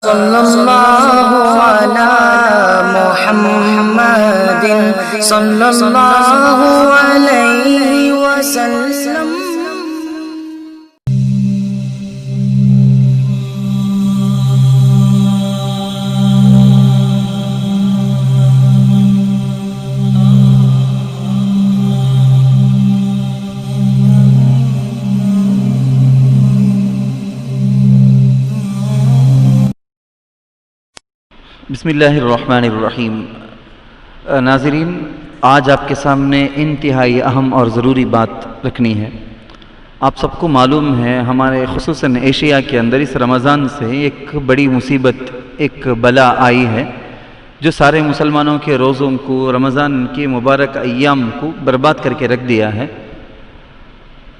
صلی اللہ علی محمد صلی اللہ علیہ وسلم۔ بسم اللہ الرحمن الرحیم۔ ناظرین، آج آپ کے سامنے انتہائی اہم اور ضروری بات رکھنی ہے۔ آپ سب کو معلوم ہے ہمارے خصوصاً ایشیا کے اندر اس رمضان سے ایک بڑی مصیبت، ایک بلا آئی ہے جو سارے مسلمانوں کے روزوں کو، رمضان کے مبارک ایام کو برباد کر کے رکھ دیا ہے۔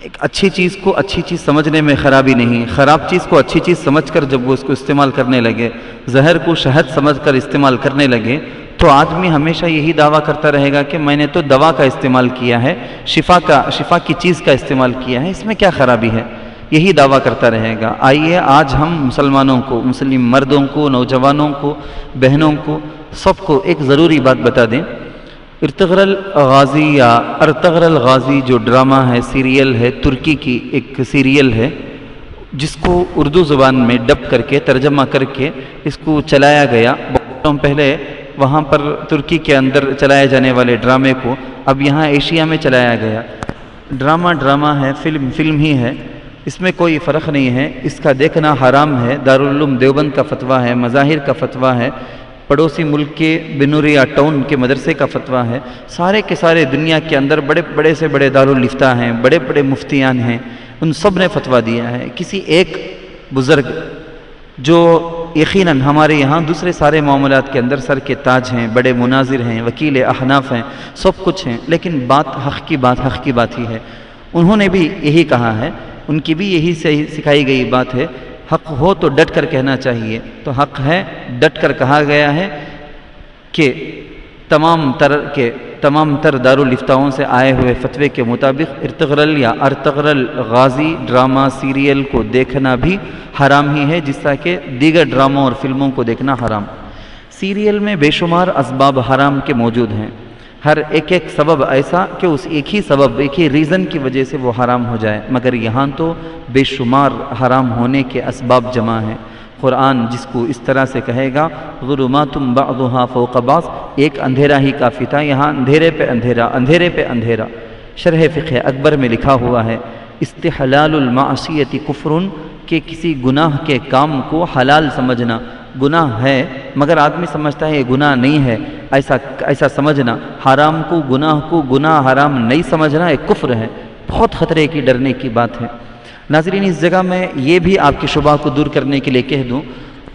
ایک اچھی چیز کو اچھی چیز سمجھنے میں خرابی نہیں، خراب چیز کو اچھی چیز سمجھ کر جب وہ اس کو استعمال کرنے لگے، زہر کو شہد سمجھ کر استعمال کرنے لگے، تو آدمی ہمیشہ یہی دعویٰ کرتا رہے گا کہ میں نے تو دوا کا استعمال کیا ہے، شفا کی چیز کا استعمال کیا ہے، اس میں کیا خرابی ہے، یہی دعویٰ کرتا رہے گا۔ آئیے آج ہم مسلمانوں کو، مسلم مردوں کو، نوجوانوں کو، بہنوں کو، سب کو ایک ضروری بات بتا دیں۔ ارطغرل غازی یا ارطغرل غازی جو ڈرامہ ہے، سیریل ہے، ترکی کی ایک سیریل ہے جس کو اردو زبان میں ڈب کر کے، ترجمہ کر کے اس کو چلایا گیا۔ بہت پہلے وہاں پر ترکی کے اندر چلائے جانے والے ڈرامے کو اب یہاں ایشیا میں چلایا گیا۔ ڈرامہ ہے، فلم ہی ہے، اس میں کوئی فرق نہیں ہے، اس کا دیکھنا حرام ہے۔ دارالعلوم دیوبند کا فتویٰ ہے، مظاہر کا فتویٰ ہے، پڑوسی ملک کے بنوریا ٹاؤن کے مدرسے کا فتویٰ ہے، سارے کے سارے دنیا کے اندر بڑے سے بڑے دارالفتہ ہیں، بڑے مفتیان ہیں، ان سب نے فتویٰ دیا ہے۔ کسی ایک بزرگ جو یقیناً ہمارے یہاں دوسرے سارے معاملات کے اندر سر کے تاج ہیں، بڑے مناظر ہیں، وکیل احناف ہیں، سب کچھ ہیں، لیکن حق کی بات ہی ہے۔ انہوں نے بھی یہی کہا ہے، ان کی بھی یہی سکھائی گئی بات ہے، حق ہو تو ڈٹ کر کہنا چاہیے، تو حق ہے، ڈٹ کر کہا گیا ہے کہ تمام تر دارالفتاؤں سے آئے ہوئے فتوے کے مطابق ارطغرل یا ارطغرل غازی ڈرامہ سیریل کو دیکھنا بھی حرام ہی ہے، جس طرح کہ دیگر ڈراموں اور فلموں کو دیکھنا حرام۔ سیریل میں بے شمار اسباب حرام کے موجود ہیں، ہر ایک سبب ایسا کہ اس ایک ہی ریزن کی وجہ سے وہ حرام ہو جائے، مگر یہاں تو بے شمار حرام ہونے کے اسباب جمع ہیں۔ قرآن جس کو اس طرح سے کہے گا، ظلمات بعضها فوق بعض، ایک اندھیرا ہی کافی تھا، یہاں اندھیرے پہ اندھیرا۔ شرح فقہ اکبر میں لکھا ہوا ہے، استحلال المعصیت کفر، کہ کسی گناہ کے کام کو حلال سمجھنا گناہ ہے، مگر آدمی سمجھتا ہے یہ گناہ نہیں ہے، ایسا سمجھنا، حرام کو گناہ حرام نہیں سمجھنا ایک کفر ہے، بہت خطرے کی، ڈرنے کی بات ہے۔ ناظرین، اس جگہ میں یہ بھی آپ کے شبہ کو دور کرنے کے لیے کہہ دوں،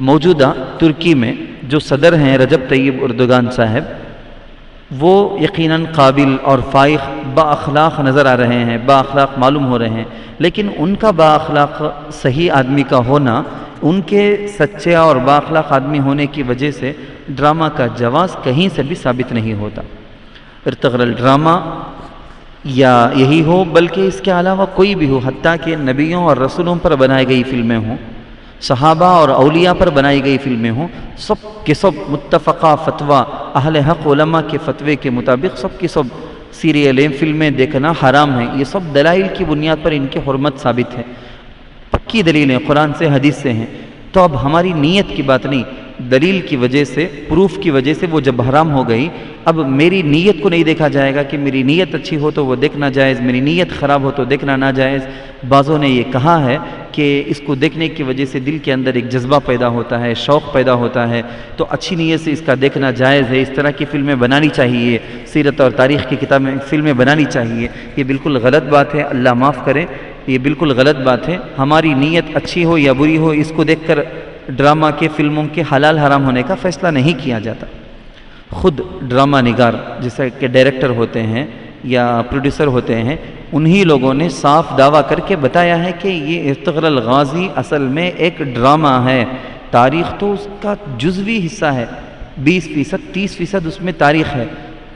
موجودہ ترکی میں جو صدر ہیں رجب طیب اردوگان صاحب، وہ یقیناً قابل اور فائق با اخلاق نظر آ رہے ہیں، با اخلاق معلوم ہو رہے ہیں، لیکن ان کا با اخلاق صحیح آدمی کا ہونا، ان کے سچے اور با اخلاق آدمی ہونے کی وجہ سے ڈرامہ کا جواز کہیں سے بھی ثابت نہیں ہوتا۔ ارطغرل ڈرامہ یا یہی ہو، بلکہ اس کے علاوہ کوئی بھی ہو، حتیٰ کہ نبیوں اور رسولوں پر بنائی گئی فلمیں ہوں، صحابہ اور اولیاء پر بنائی گئی فلمیں ہوں، سب کے سب متفقہ فتویٰ اہل حق علماء کے فتوے کے مطابق سب کی سب سیریلیں، فلمیں دیکھنا حرام ہیں۔ یہ سب دلائل کی بنیاد پر ان کی حرمت ثابت ہے، پکی دلیلیں قرآن سے حدیث سے ہیں۔ تو اب ہماری نیت کی بات نہیں، دلیل کی وجہ سے، پروف کی وجہ سے وہ جب حرام ہو گئی، اب میری نیت کو نہیں دیکھا جائے گا کہ میری نیت اچھی ہو تو وہ دیکھنا جائز، میری نیت خراب ہو تو دیکھنا ناجائز۔ بعضوں نے یہ کہا ہے کہ اس کو دیکھنے کی وجہ سے دل کے اندر ایک جذبہ پیدا ہوتا ہے، شوق پیدا ہوتا ہے، تو اچھی نیت سے اس کا دیکھنا جائز ہے، اس طرح کی فلمیں بنانی چاہیے، سیرت اور تاریخ کی کتابیں فلمیں بنانی چاہیے۔ یہ بالکل غلط بات ہے، اللہ معاف کرے، یہ بالکل غلط بات ہے۔ ہماری نیت اچھی ہو یا بری ہو، اس کو دیکھ کر ڈرامہ کے، فلموں کے حلال حرام ہونے کا فیصلہ نہیں کیا جاتا۔ خود ڈرامہ نگار جیسے کہ ڈائریکٹر ہوتے ہیں یا پروڈیوسر ہوتے ہیں، انہی لوگوں نے صاف دعویٰ کر کے بتایا ہے کہ یہ ارطغرل غازی اصل میں ایک ڈرامہ ہے، تاریخ تو اس کا جزوی حصہ ہے، 20%، 30% اس میں تاریخ ہے،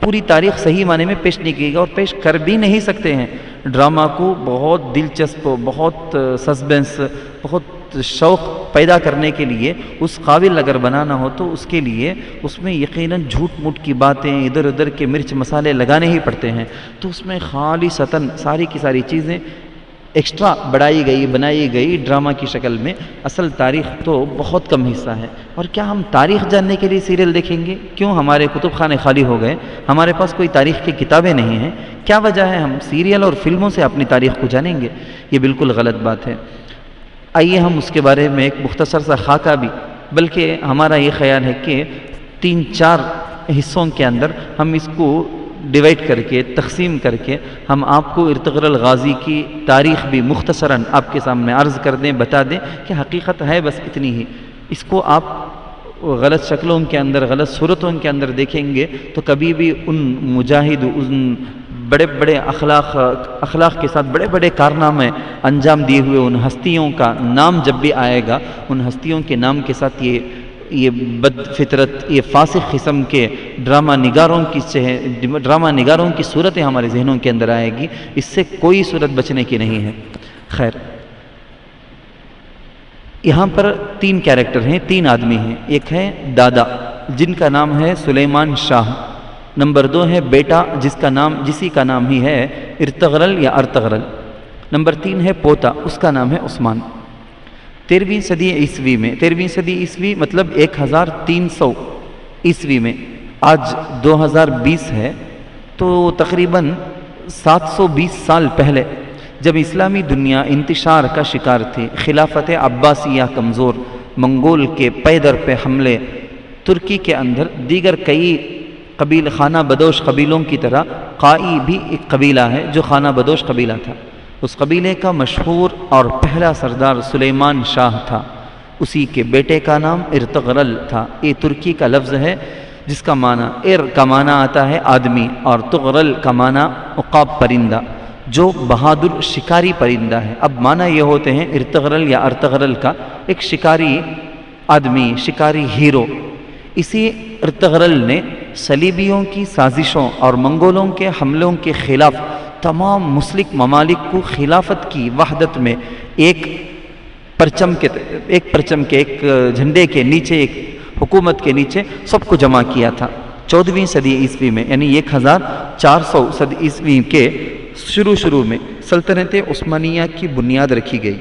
پوری تاریخ صحیح معنی میں پیش نہیں کی گئی اور پیش کر بھی نہیں سکتے ہیں۔ ڈرامہ کو بہت دلچسپ، بہت سسپنس، بہت شوق پیدا کرنے کے لیے اس قابل اگر بنانا ہو تو اس کے لیے اس میں یقیناً جھوٹ موٹ کی باتیں ادھر ادھر کے مرچ مسالے لگانے ہی پڑتے ہیں، تو اس میں خالصتاً ساری کی ساری چیزیں ایکسٹرا بنائی گئی ڈرامہ کی شکل میں، اصل تاریخ تو بہت کم حصہ ہے۔ اور کیا ہم تاریخ جاننے کے لیے سیریل دیکھیں گے؟ کیوں ہمارے کتب خانے خالی ہو گئے؟ ہمارے پاس کوئی تاریخ کی کتابیں نہیں ہیں؟ کیا وجہ ہے ہم سیریل اور فلموں سے اپنی تاریخ کو جانیں گے؟ یہ بالکل غلط بات ہے۔ آئیے ہم اس کے بارے میں ایک مختصر سا خاکہ بھی، بلکہ ہمارا یہ خیال ہے کہ 3-4 حصوں کے اندر ہم اس کو ڈیوائڈ کر کے تقسیم کر کے ہم آپ کو ارطغرل غازی کی تاریخ بھی مختصراً آپ کے سامنے عرض کر دیں، بتا دیں کہ حقیقت ہے بس اتنی ہی۔ اس کو آپ غلط شکلوں کے اندر غلط صورتوں کے اندر دیکھیں گے تو کبھی بھی ان مجاہد، ان بڑے بڑے اخلاق کے ساتھ بڑے بڑے کارنامے انجام دیے ہوئے ان ہستیوں کا نام جب بھی آئے گا، ان ہستیوں کے نام کے ساتھ یہ بد فطرت، یہ فاسق قسم کے ڈرامہ نگاروں کی صورتیں ہمارے ذہنوں کے اندر آئے گی، اس سے کوئی صورت بچنے کی نہیں ہے۔ خیر، یہاں پر 3 کیریکٹر ہیں، 3 آدمی ہیں۔ ایک ہے دادا جن کا نام ہے سلیمان شاہ، نمبر 2 ہے بیٹا جسی کا نام ہی ہے ارطغرل یا ارطغرل، نمبر 3 ہے پوتا، اس کا نام ہے عثمان۔ 13ویں صدی عیسوی میں، 13ویں صدی عیسوی مطلب 1300 عیسوی میں، آج 2020 ہے، تو تقریباً 720 سال پہلے جب اسلامی دنیا انتشار کا شکار تھی، خلافت عباسیہ کمزور، منگول کے پے در پہ حملے، ترکی کے اندر دیگر کئی خانہ بدوش قبیلوں کی طرح قائی بھی ایک قبیلہ ہے جو خانہ بدوش قبیلہ تھا، اس قبیلے کا مشہور اور پہلا سردار سلیمان شاہ تھا، اسی کے بیٹے کا نام ارطغرل تھا۔ یہ ترکی کا لفظ ہے جس کا معنی کا معنی آتا ہے آدمی، اور تغرل کا معنی عقاب پرندہ، جو بہادر شکاری پرندہ ہے۔ اب معنی یہ ہوتے ہیں ارطغرل یا ارطغرل کا ایک شکاری آدمی، شکاری ہیرو۔ اسی ارطغرل نے صلیبیوں کی سازشوں اور منگولوں کے حملوں کے خلاف تمام مسلک ممالک کو خلافت کی وحدت میں ایک پرچم کے ایک جھنڈے کے نیچے، ایک حکومت کے نیچے سب کو جمع کیا تھا۔ 14ویں صدی عیسوی میں، یعنی 1400 صدی عیسوی کے شروع میں سلطنت عثمانیہ کی بنیاد رکھی گئی،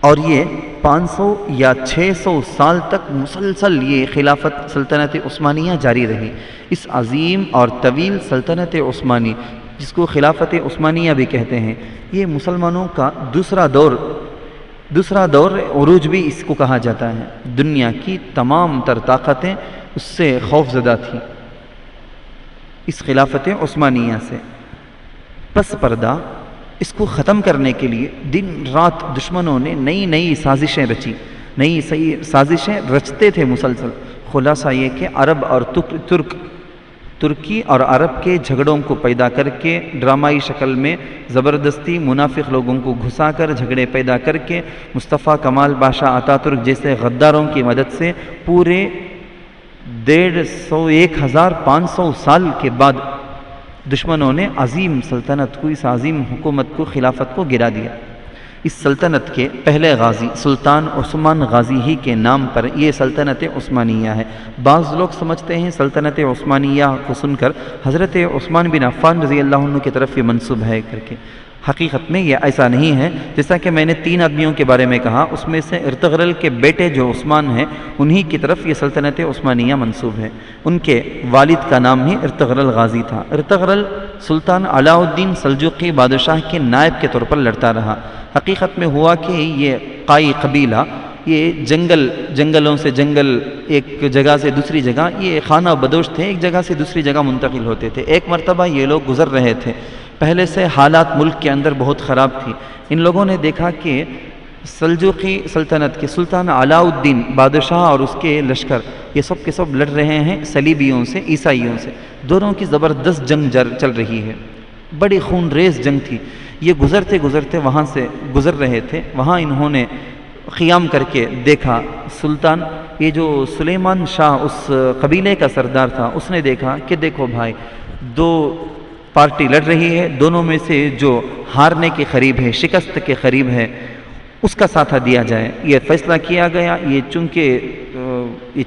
اور یہ 500 یا 600 سال تک مسلسل یہ خلافت سلطنت عثمانیہ جاری رہی۔ اس عظیم اور طویل سلطنت عثمانی، جس کو خلافت عثمانیہ بھی کہتے ہیں، یہ مسلمانوں کا دوسرا دور عروج بھی اس کو کہا جاتا ہے۔ دنیا کی تمام تر طاقتیں اس سے خوف زدہ تھیں، اس خلافت عثمانیہ سے۔ پس پردہ اس کو ختم کرنے کے لیے دن رات دشمنوں نے نئی سازشیں رچی، نئی سازشیں رچتے تھے مسلسل۔ خلاصہ یہ کہ عرب اور ترکی اور عرب کے جھگڑوں کو پیدا کر کے ڈرامائی شکل میں زبردستی منافق لوگوں کو گھسا کر جھگڑے پیدا کر کے مصطفیٰ کمال بادشاہ آتاترک جیسے غداروں کی مدد سے پورے 1500 سال کے بعد دشمنوں نے عظیم سلطنت کو، اس عظیم حکومت کو، خلافت کو گرا دیا۔ اس سلطنت کے پہلے غازی سلطان عثمان غازی ہی کے نام پر یہ سلطنت عثمانیہ ہے۔ بعض لوگ سمجھتے ہیں سلطنت عثمانیہ کو سن کر حضرت عثمان بن عفان رضی اللہ عنہ کی طرف یہ منسوب ہے کر کے، حقیقت میں یہ ایسا نہیں ہے۔ جیسا کہ میں نے 3 آدمیوں کے بارے میں کہا، اس میں سے ارطغرل کے بیٹے جو عثمان ہیں، انہی کی طرف یہ سلطنت عثمانیہ منسوب ہے۔ ان کے والد کا نام ہی ارطغرل غازی تھا۔ ارطغرل سلطان علاء الدین سلجوقی بادشاہ کے نائب کے طور پر لڑتا رہا۔ حقیقت میں ہوا کہ یہ قائی قبیلہ، یہ جنگلوں سے جنگل، ایک جگہ سے دوسری جگہ، یہ خانہ بدوش تھے، ایک جگہ سے دوسری جگہ منتقل ہوتے تھے۔ ایک مرتبہ یہ لوگ گزر رہے تھے، پہلے سے حالات ملک کے اندر بہت خراب تھی۔ ان لوگوں نے دیکھا کہ سلجوقی سلطنت کے سلطان علاء الدین بادشاہ اور اس کے لشکر یہ سب کے سب لڑ رہے ہیں صلیبیوں سے، عیسائیوں سے۔ دونوں کی زبردست جنگ چل رہی ہے، بڑی خون ریز جنگ تھی۔ یہ گزرتے وہاں سے گزر رہے تھے، وہاں انہوں نے قیام کر کے دیکھا سلطان، یہ جو سلیمان شاہ اس قبیلے کا سردار تھا، اس نے دیکھا کہ دیکھو بھائی، 2 پارٹی لڑ رہی ہے، دونوں میں سے جو ہارنے کے قریب ہے، شکست کے قریب ہے، اس کا ساتھ دیا جائے، یہ فیصلہ کیا گیا۔ یہ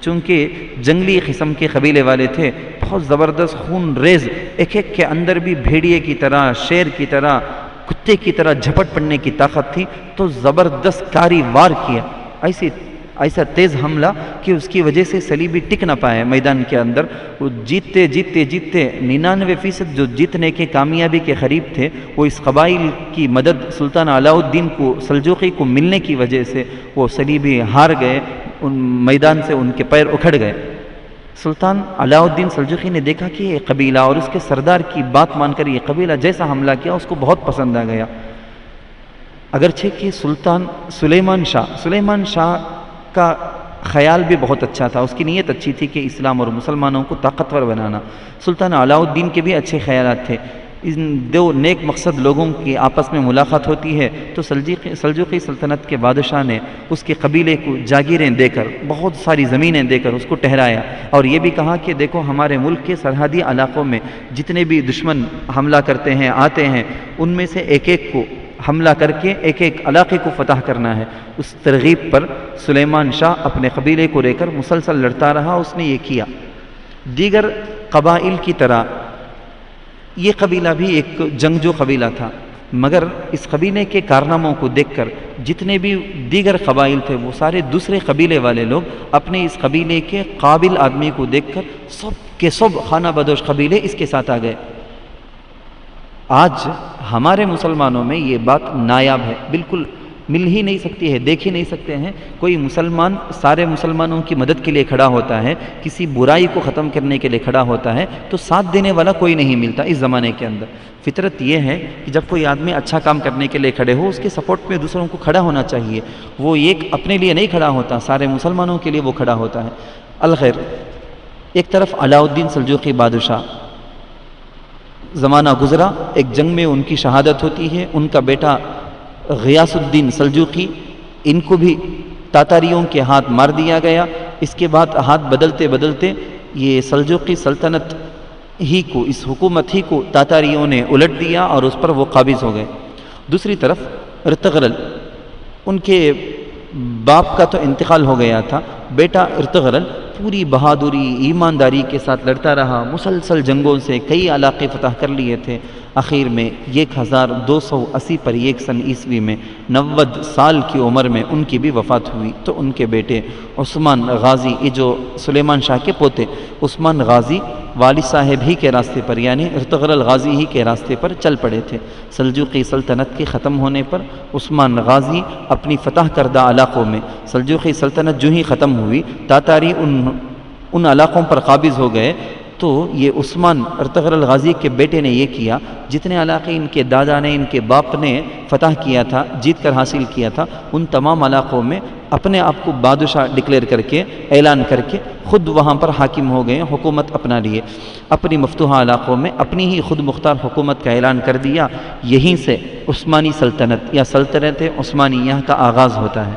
چونکہ جنگلی قسم کے قبیلے والے تھے، بہت زبردست خون ریز، ایک ایک کے اندر بھی بھیڑیے کی طرح، شیر کی طرح، کتے کی طرح جھپٹ پڑنے کی طاقت تھی، تو زبردست کاری وار کیا، ایسا تیز حملہ کہ اس کی وجہ سے صلیبی ٹک نہ پائے میدان کے اندر۔ وہ جیتتے 99% جو جیتنے کے کامیابی کے قریب تھے، وہ اس قبائل کی مدد سلطان علاء الدین کو سلجوقی کو ملنے کی وجہ سے وہ صلیبی ہار گئے، ان میدان سے ان کے پیر اکھڑ گئے۔ سلطان علاء الدین سلجوقی نے دیکھا کہ یہ قبیلہ اور اس کے سردار کی بات مان کر یہ قبیلہ جیسا حملہ کیا اس کو بہت پسند آ گیا۔ اگرچہ کہ سلطان سلیمان شاہ کا خیال بھی بہت اچھا تھا، اس کی نیت اچھی تھی کہ اسلام اور مسلمانوں کو طاقتور بنانا۔ سلطان علاء الدین کے بھی اچھے خیالات تھے۔ ان دو نیک مقصد لوگوں کی آپس میں ملاقات ہوتی ہے تو سلجوقی سلطنت کے بادشاہ نے اس کے قبیلے کو جاگیریں دے کر، بہت ساری زمینیں دے کر اس کو ٹھہرایا، اور یہ بھی کہا کہ دیکھو ہمارے ملک کے سرحدی علاقوں میں جتنے بھی دشمن حملہ کرتے ہیں آتے ہیں، ان میں سے ایک ایک کو حملہ کر کے ایک ایک علاقے کو فتح کرنا ہے۔ اس ترغیب پر سلیمان شاہ اپنے قبیلے کو لے کر مسلسل لڑتا رہا، اس نے یہ کیا۔ دیگر قبائل کی طرح یہ قبیلہ بھی ایک جنگجو قبیلہ تھا، مگر اس قبیلے کے کارناموں کو دیکھ کر جتنے بھی دیگر قبائل تھے وہ سارے دوسرے قبیلے والے لوگ اپنے اس قبیلے کے قابل آدمی کو دیکھ کر سب کے سب خانہ بدوش قبیلے اس کے ساتھ آ گئے۔ آج ہمارے مسلمانوں میں یہ بات نایاب ہے، بالکل مل ہی نہیں سکتی ہے، دیکھ ہی نہیں سکتے ہیں۔ کوئی مسلمان سارے مسلمانوں کی مدد کے لیے کھڑا ہوتا ہے، کسی برائی کو ختم کرنے کے لیے کھڑا ہوتا ہے تو ساتھ دینے والا کوئی نہیں ملتا اس زمانے کے اندر۔ فطرت یہ ہے کہ جب کوئی آدمی اچھا کام کرنے کے لیے کھڑے ہو، اس کے سپورٹ میں دوسروں کو کھڑا ہونا چاہیے۔ وہ ایک اپنے لیے نہیں کھڑا ہوتا، سارے مسلمانوں کے لیے وہ کھڑا ہوتا ہے۔ الخیر، ایک طرف علاء الدین سلجوقی بادشاہ، زمانہ گزرا، ایک جنگ میں ان کی شہادت ہوتی ہے، ان کا بیٹا غیاث الدین سلجوقی، ان کو بھی تاتاریوں کے ہاتھ مار دیا گیا۔ اس کے بعد ہاتھ بدلتے بدلتے یہ سلجوقی سلطنت ہی کو، اس حکومت ہی کو تاتاریوں نے الٹ دیا اور اس پر وہ قابض ہو گئے۔ دوسری طرف ارطغرل، ان کے باپ کا تو انتقال ہو گیا تھا، بیٹا ارطغرل پوری بہادری ایمانداری کے ساتھ لڑتا رہا، مسلسل جنگوں سے کئی علاقے فتح کر لیے تھے۔ آخر میں 1280 پر 1 سن عیسوی میں 90 سال کی عمر میں ان کی بھی وفات ہوئی۔ تو ان کے بیٹے عثمان غازی، یہ جو سلیمان شاہ کے پوتے عثمان غازی، والد صاحب ہی کے راستے پر یعنی ارطغرل غازی ہی کے راستے پر چل پڑے تھے۔ سلجوقی سلطنت کے ختم ہونے پر عثمان غازی اپنی فتح کردہ علاقوں میں، سلجوقی سلطنت جو ہی ختم ہوئی، تاتاری ان علاقوں پر قابض ہو گئے، تو یہ عثمان ارطغرل غازی کے بیٹے نے یہ کیا، جتنے علاقے ان کے دادا نے، ان کے باپ نے فتح کیا تھا، جیت کر حاصل کیا تھا، ان تمام علاقوں میں اپنے آپ کو بادشاہ ڈکلیئر کر کے، اعلان کر کے خود وہاں پر حاکم ہو گئے، حکومت اپنا لیے۔ اپنی مفتوحہ علاقوں میں اپنی ہی خود مختار حکومت کا اعلان کر دیا۔ یہیں سے عثمانی سلطنت یا سلطنت عثمانیہ کا آغاز ہوتا ہے۔